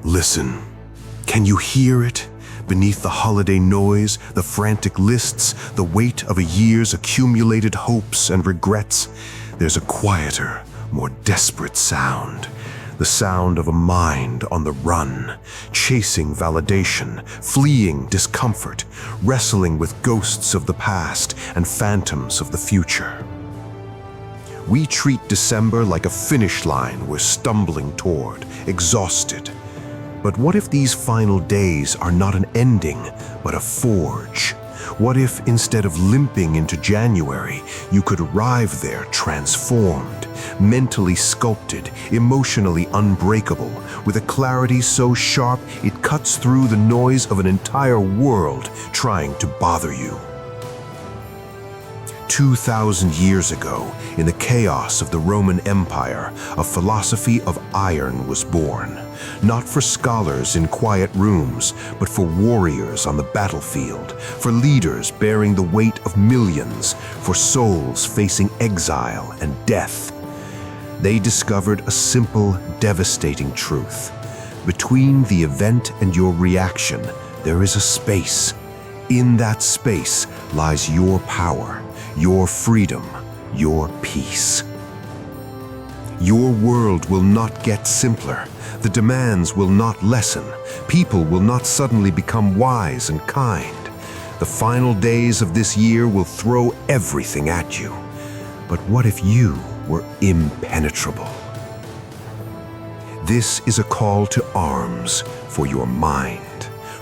Listen. Can you hear it? Beneath the holiday noise, the frantic lists, the weight of a year's accumulated hopes and regrets, there's a quieter, more desperate sound. The sound of a mind on the run, chasing validation, fleeing discomfort, wrestling with ghosts of the past and phantoms of the future. We treat December like a finish line we're stumbling toward, exhausted. But what if these final days are not an ending, but a forge? What if, instead of limping into January, you could arrive there transformed, mentally sculpted, emotionally unbreakable, with a clarity so sharp it cuts through the noise of an entire world trying to bother you? 2,000 years ago, in the chaos of the Roman Empire, a philosophy of iron was born. Not for scholars in quiet rooms, but for warriors on the battlefield, for leaders bearing the weight of millions, for souls facing exile and death. They discovered a simple, devastating truth. Between the event and your reaction, there is a space. In that space lies your power, your freedom, your peace. Your world will not get simpler. The demands will not lessen. People will not suddenly become wise and kind. The final days of this year will throw everything at you. But what if you were impenetrable? This is a call to arms for your mind.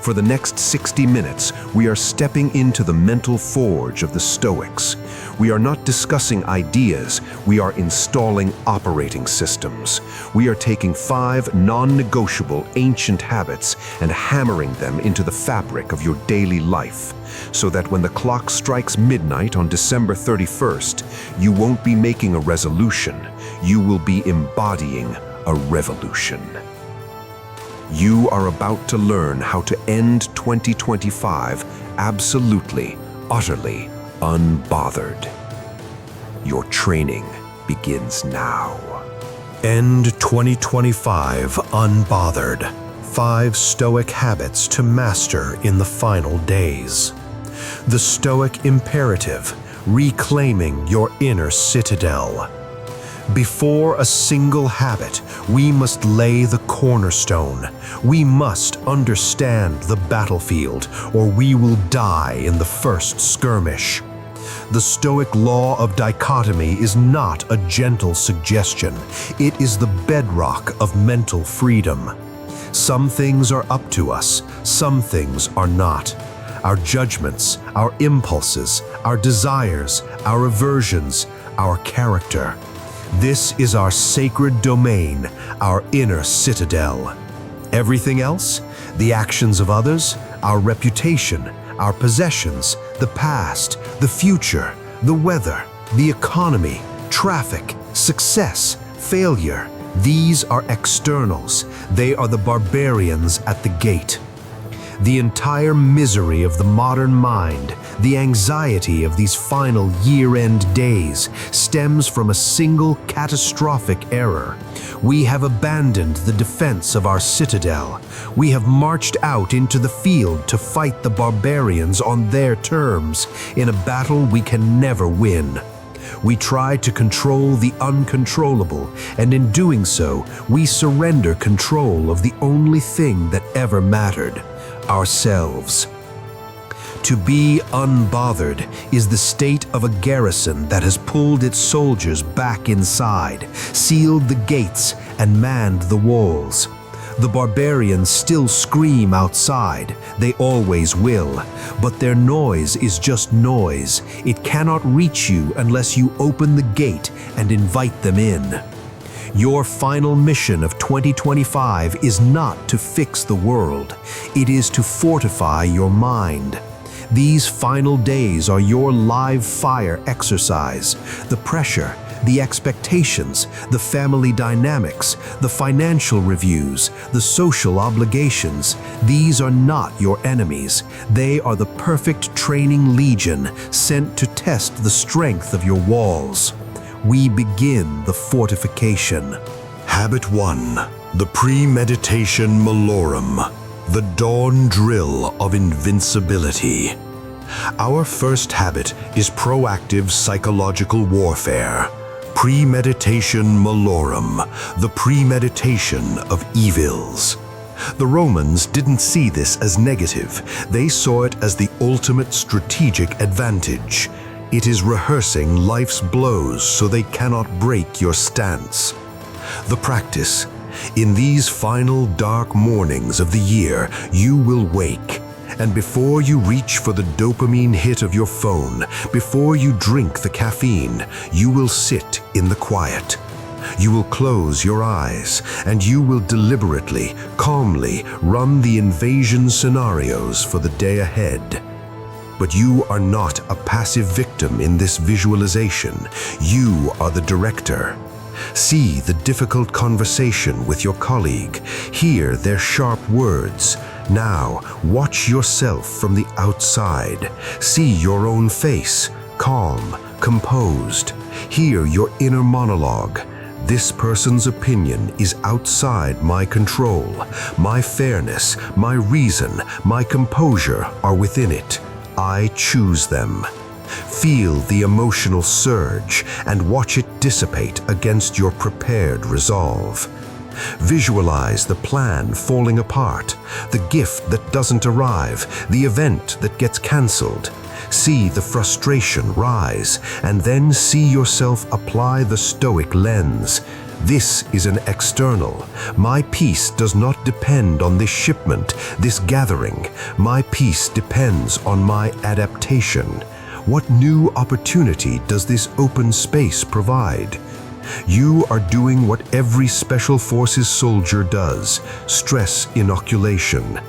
For the next 60 minutes, we are stepping into the mental forge of the Stoics. We are not discussing ideas, we are installing operating systems. We are taking 5 non-negotiable ancient habits and hammering them into the fabric of your daily life, so that when the clock strikes midnight on December 31st, you won't be making a resolution, you will be embodying a revolution. You are about to learn how to end 2025 absolutely, utterly unbothered. Your training begins now. End 2025 unbothered. 5 Stoic habits to master in the final days. The Stoic imperative, reclaiming your inner citadel. Before a single habit, we must lay the cornerstone. We must understand the battlefield, or we will die in the first skirmish. The Stoic law of dichotomy is not a gentle suggestion. It is the bedrock of mental freedom. Some things are up to us, some things are not. Our judgments, our impulses, our desires, our aversions, our character. This is our sacred domain, our inner citadel. Everything else, the actions of others, our reputation, our possessions, the past, the future, the weather, the economy, traffic, success, failure, these are externals. They are the barbarians at the gate. The entire misery of the modern mind, the anxiety of these final year-end days, stems from a single catastrophic error. We have abandoned the defense of our citadel. We have marched out into the field to fight the barbarians on their terms, in a battle we can never win. We try to control the uncontrollable, and in doing so, we surrender control of the only thing that ever mattered: ourselves. To be unbothered is the state of a garrison that has pulled its soldiers back inside, sealed the gates, and manned the walls. The barbarians still scream outside, they always will, but their noise is just noise. It cannot reach you unless you open the gate and invite them in. Your final mission of 2025 is not to fix the world, it is to fortify your mind. These final days are your live fire exercise. The pressure, the expectations, the family dynamics, the financial reviews, the social obligations, these are not your enemies. They are the perfect training legion sent to test the strength of your walls. We begin the fortification. Habit 1. The Premeditatio Malorum, the dawn drill of invincibility. Our first habit is proactive psychological warfare. Premeditatio Malorum, the premeditation of evils. The Romans didn't see this as negative. They saw it as the ultimate strategic advantage. It is rehearsing life's blows so they cannot break your stance. The practice. In these final dark mornings of the year, you will wake. And before you reach for the dopamine hit of your phone, before you drink the caffeine, you will sit in the quiet. You will close your eyes, and you will deliberately, calmly run the invasion scenarios for the day ahead. But you are not a passive victim in this visualization. You are the director. See the difficult conversation with your colleague. Hear their sharp words. Now, watch yourself from the outside. See your own face, calm, composed. Hear your inner monologue. This person's opinion is outside my control. My fairness, my reason, my composure are within it. I choose them. Feel the emotional surge and watch it dissipate against your prepared resolve. Visualize the plan falling apart, the gift that doesn't arrive, the event that gets cancelled. See the frustration rise, and then see yourself apply the Stoic lens. This is an external. My peace does not depend on this shipment, this gathering. My peace depends on my adaptation. What new opportunity does this open space provide? You are doing what every Special Forces soldier does: stress inoculation.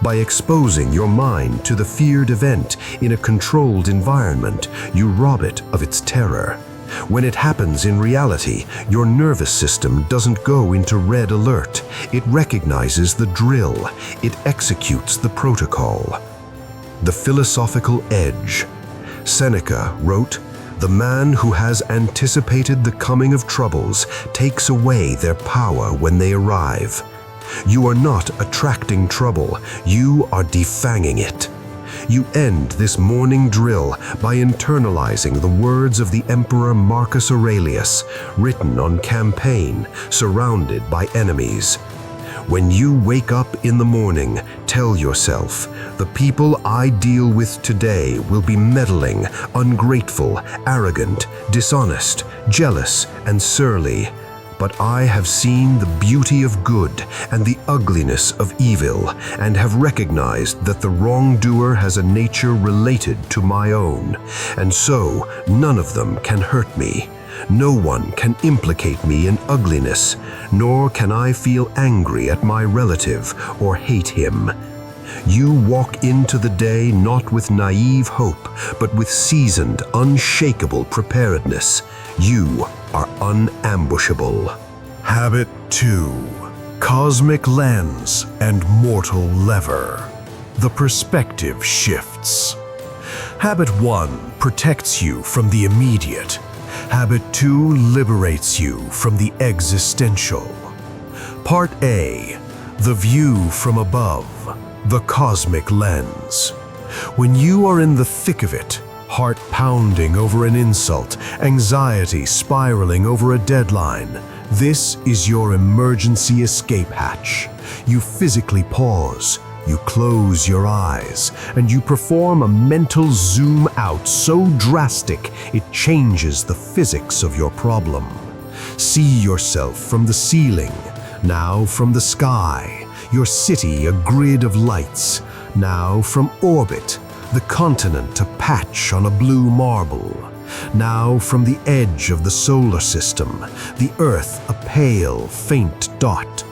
By exposing your mind to the feared event in a controlled environment, you rob it of its terror. When it happens in reality, your nervous system doesn't go into red alert. It recognizes the drill. It executes the protocol. The philosophical edge. Seneca wrote, "The man who has anticipated the coming of troubles takes away their power when they arrive." You are not attracting trouble, you are defanging it. You end this morning drill by internalizing the words of the Emperor Marcus Aurelius, written on campaign, surrounded by enemies. When you wake up in the morning, tell yourself, "The people I deal with today will be meddling, ungrateful, arrogant, dishonest, jealous, and surly. But I have seen the beauty of good and the ugliness of evil, and have recognized that the wrongdoer has a nature related to my own, and so none of them can hurt me. No one can implicate me in ugliness, nor can I feel angry at my relative or hate him." You walk into the day not with naive hope, but with seasoned, unshakable preparedness. You are unambushable. Habit 2. Cosmic lens and mortal lever. The perspective shifts. Habit 1 protects you from the immediate. Habit 2 liberates you from the existential. Part A. The view from above. The cosmic lens. When you are in the thick of it, heart pounding over an insult, anxiety spiraling over a deadline, this is your emergency escape hatch. You physically pause, you close your eyes, and you perform a mental zoom out so drastic it changes the physics of your problem. See yourself from the ceiling, now from the sky, your city a grid of lights, now from orbit, the continent a patch on a blue marble, now from the edge of the solar system, the earth a pale, faint dot.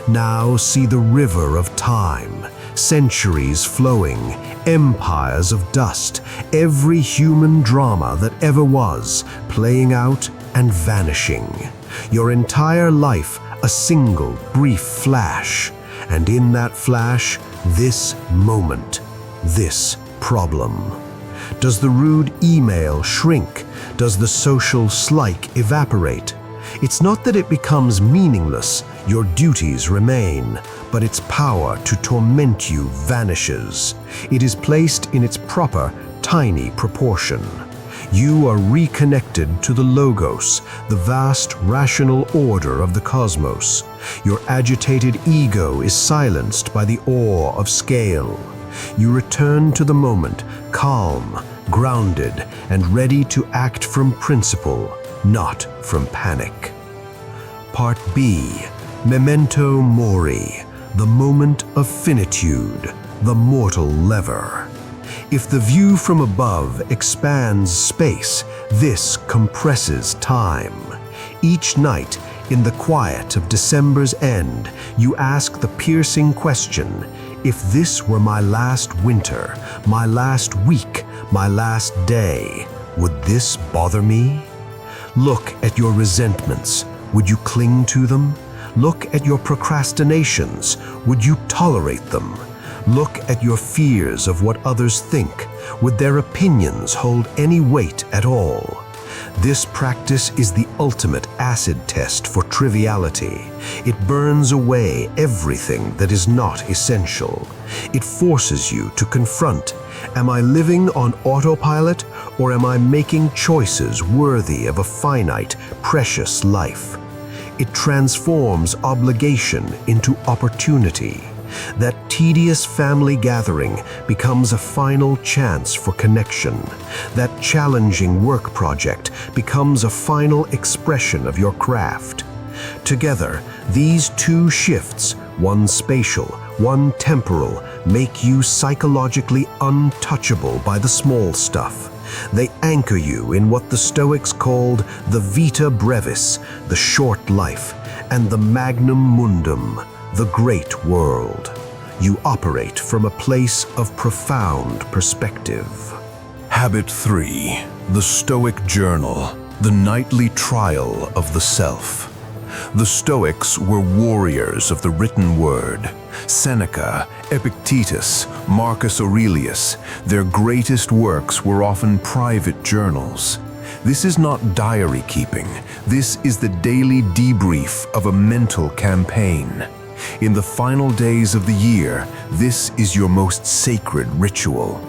Now see the river of time, centuries flowing, empires of dust, every human drama that ever was, playing out and vanishing. Your entire life a single brief flash, and in that flash, this moment, this problem. Does the rude email shrink? Does the social slight evaporate? It's not that it becomes meaningless, your duties remain, but its power to torment you vanishes. It is placed in its proper, tiny proportion. You are reconnected to the Logos, the vast rational order of the cosmos. Your agitated ego is silenced by the awe of scale. You return to the moment, calm, grounded, and ready to act from principle, not from panic. Part B. Memento Mori, the moment of finitude, the mortal lever. If the view from above expands space, this compresses time. Each night, in the quiet of December's end, you ask the piercing question, if this were my last winter, my last week, my last day, would this bother me? Look at your resentments. Would you cling to them? Look at your procrastinations. Would you tolerate them? Look at your fears of what others think. Would their opinions hold any weight at all? This practice is the ultimate acid test for triviality. It burns away everything that is not essential. It forces you to confront, am I living on autopilot, or am I making choices worthy of a finite, precious life? It transforms obligation into opportunity. That tedious family gathering becomes a final chance for connection. That challenging work project becomes a final expression of your craft. Together, these two shifts, one spatial, one temporal, make you psychologically untouchable by the small stuff. They anchor you in what the Stoics called the vita brevis, the short life, and the magnum mundum, the great world. You operate from a place of profound perspective. Habit 3. The Stoic Journal, the nightly trial of the self. The Stoics were warriors of the written word. Seneca, Epictetus, Marcus Aurelius, their greatest works were often private journals. This is not diary keeping. This is the daily debrief of a mental campaign. In the final days of the year, this is your most sacred ritual.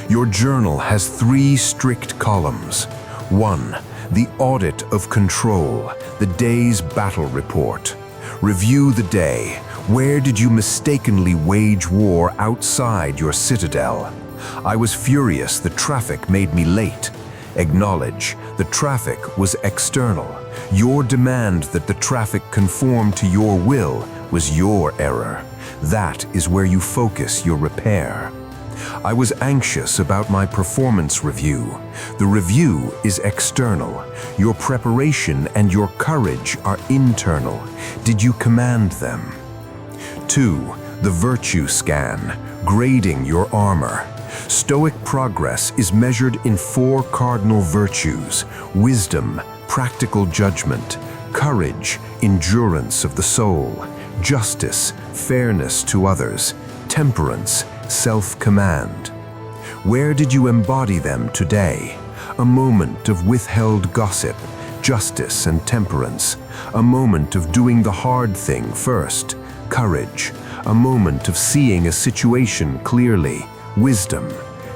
Your journal has 3 strict columns. 1. The audit of control, the day's battle report. Review the day. Where did you mistakenly wage war outside your citadel? I was furious the traffic made me late. Acknowledge, the traffic was external. Your demand that the traffic conform to your will was your error. That is where you focus your repair. I was anxious about my performance review. The review is external. Your preparation and your courage are internal. Did you command them? 2. The virtue scan, grading your armor. Stoic progress is measured in 4 cardinal virtues: wisdom, practical judgment, courage, endurance of the soul, justice, fairness to others, temperance, self-command. Where did you embody them today? A moment of withheld gossip, justice and temperance. A moment of doing the hard thing first, courage. A moment of seeing a situation clearly, wisdom.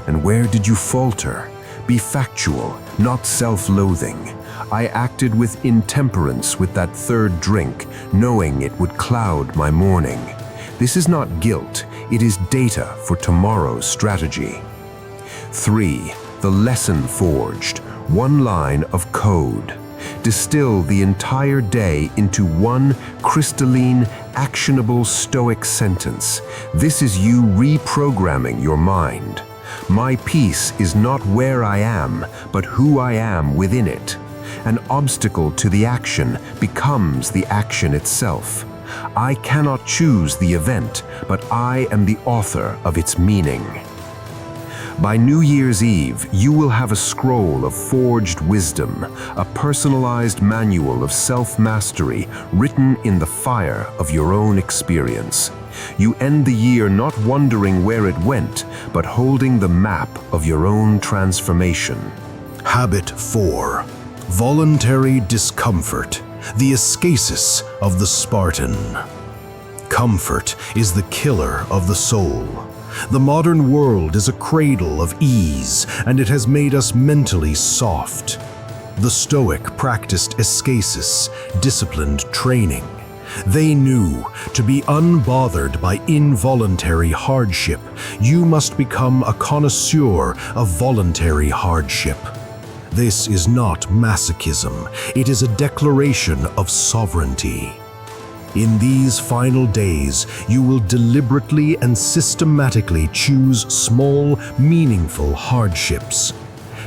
And where did you falter? Be factual, not self-loathing. I acted with intemperance with that 3rd drink, knowing it would cloud my morning. This is not guilt, it is data for tomorrow's strategy. 3. The lesson forged, 1 line of code. Distill the entire day into 1 crystalline, actionable Stoic sentence. This is you reprogramming your mind. My peace is not where I am, but who I am within it. An obstacle to the action becomes the action itself. I cannot choose the event, but I am the author of its meaning. By New Year's Eve, you will have a scroll of forged wisdom, a personalized manual of self-mastery written in the fire of your own experience. You end the year not wondering where it went, but holding the map of your own transformation. Habit 4. Voluntary Discomfort, the askesis of the Spartan. Comfort is the killer of the soul. The modern world is a cradle of ease, and it has made us mentally soft. The Stoic practiced askesis, disciplined training. They knew to be unbothered by involuntary hardship, you must become a connoisseur of voluntary hardship. This is not masochism, it is a declaration of sovereignty. In these final days, you will deliberately and systematically choose small, meaningful hardships.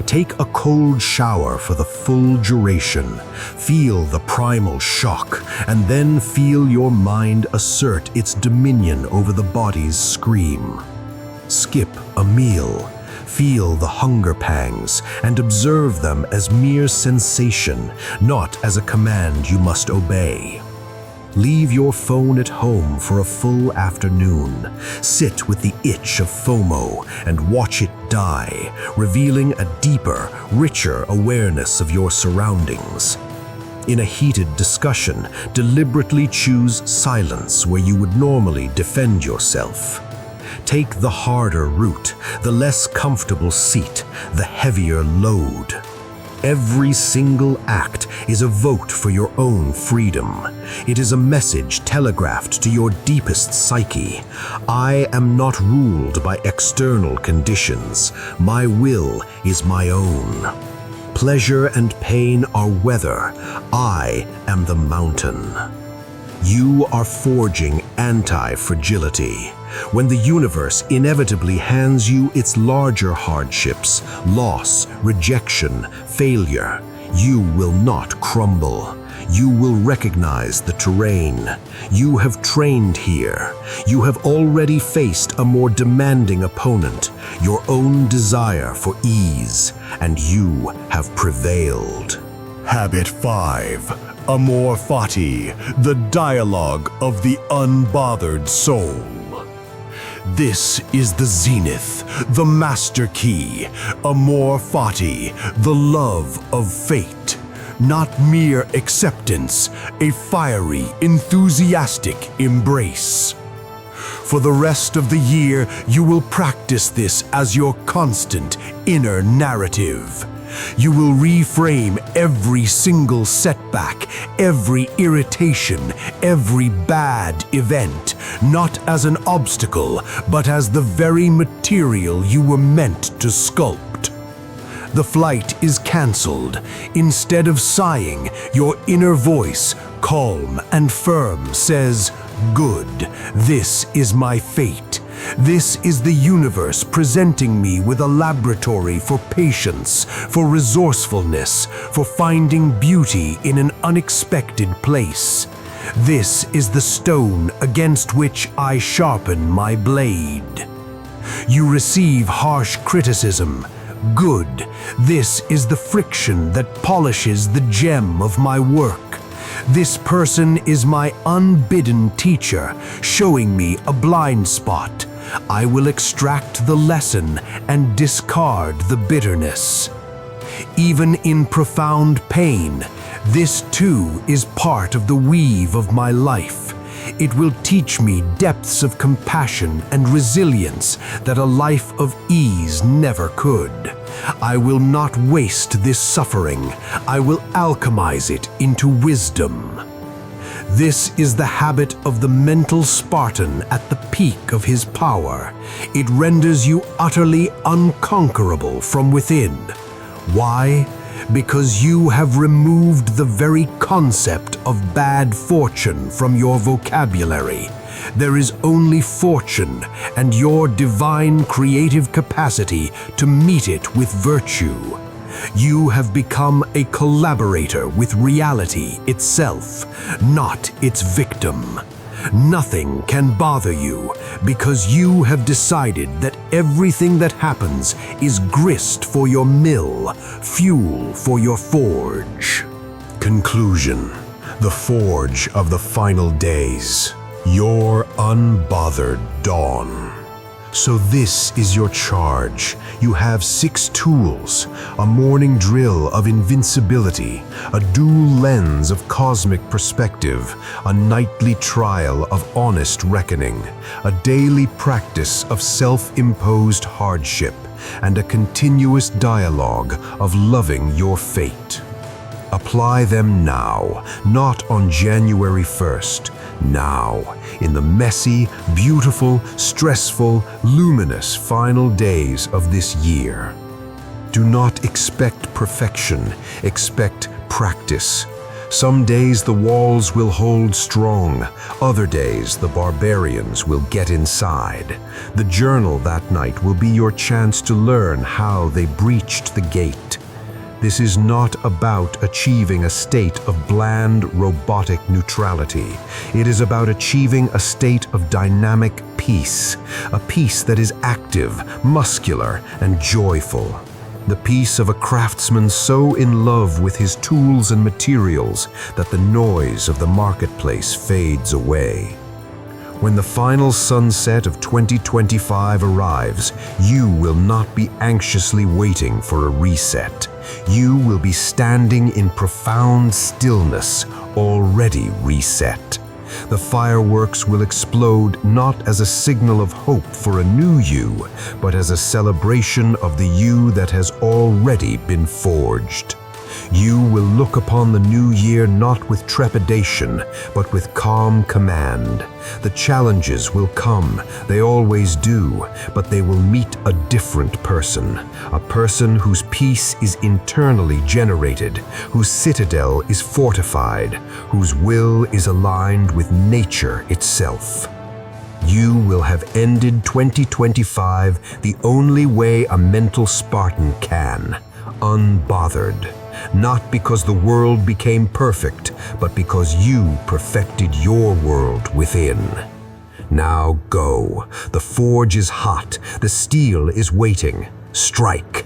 Take a cold shower for the full duration. Feel the primal shock, and then feel your mind assert its dominion over the body's scream. Skip a meal. Feel the hunger pangs and observe them as mere sensation, not as a command you must obey. Leave your phone at home for a full afternoon. Sit with the itch of FOMO and watch it die, revealing a deeper, richer awareness of your surroundings. In a heated discussion, deliberately choose silence where you would normally defend yourself. Take the harder route, the less comfortable seat, the heavier load. Every single act is a vote for your own freedom. It is a message telegraphed to your deepest psyche. I am not ruled by external conditions. My will is my own. Pleasure and pain are weather. I am the mountain. You are forging anti-fragility. When the universe inevitably hands you its larger hardships, loss, rejection, failure, you will not crumble. You will recognize the terrain. You have trained here. You have already faced a more demanding opponent, your own desire for ease, and you have prevailed. Habit 5. Amor Fati, the dialogue of the unbothered soul. This is the zenith, the master key, Amor Fati, the love of fate. Not mere acceptance, a fiery, enthusiastic embrace. For the rest of the year, you will practice this as your constant inner narrative. You will reframe every single setback, every irritation, every bad event, not as an obstacle, but as the very material you were meant to sculpt. The flight is cancelled. Instead of sighing, your inner voice, calm and firm, says, "Good, this is my fate. This is the universe presenting me with a laboratory for patience, for resourcefulness, for finding beauty in an unexpected place. This is the stone against which I sharpen my blade." You receive harsh criticism. Good, this is the friction that polishes the gem of my work. This person is my unbidden teacher, showing me a blind spot. I will extract the lesson and discard the bitterness. Even in profound pain, this too is part of the weave of my life. It will teach me depths of compassion and resilience that a life of ease never could. I will not waste this suffering. I will alchemize it into wisdom. This is the habit of the mental Spartan at the peak of his power. It renders you utterly unconquerable from within. Why? Because you have removed the very concept of bad fortune from your vocabulary. There is only fortune and your divine creative capacity to meet it with virtue. You have become a collaborator with reality itself, not its victim. Nothing can bother you because you have decided that everything that happens is grist for your mill, fuel for your forge. Conclusion. The forge of the final days. Your unbothered dawn. So this is your charge. You have 6 tools: a morning drill of invincibility, a dual lens of cosmic perspective, a nightly trial of honest reckoning, a daily practice of self-imposed hardship, and a continuous dialogue of loving your fate. Apply them now, not on January 1st. Now, in the messy, beautiful, stressful, luminous final days of this year. Do not expect perfection, expect practice. Some days the walls will hold strong, other days the barbarians will get inside. The journal that night will be your chance to learn how they breached the gate. This is not about achieving a state of bland, robotic neutrality. It is about achieving a state of dynamic peace, a peace that is active, muscular, and joyful. The peace of a craftsman so in love with his tools and materials that the noise of the marketplace fades away. When the final sunset of 2025 arrives, you will not be anxiously waiting for a reset. You will be standing in profound stillness, already reset. The fireworks will explode not as a signal of hope for a new you, but as a celebration of the you that has already been forged. You will look upon the new year not with trepidation, but with calm command. The challenges will come, they always do, but they will meet a different person, a person whose peace is internally generated, whose citadel is fortified, whose will is aligned with nature itself. You will have ended 2025 the only way a mental Spartan can, unbothered. Not because the world became perfect, but because you perfected your world within. Now go. The forge is hot. The steel is waiting. Strike.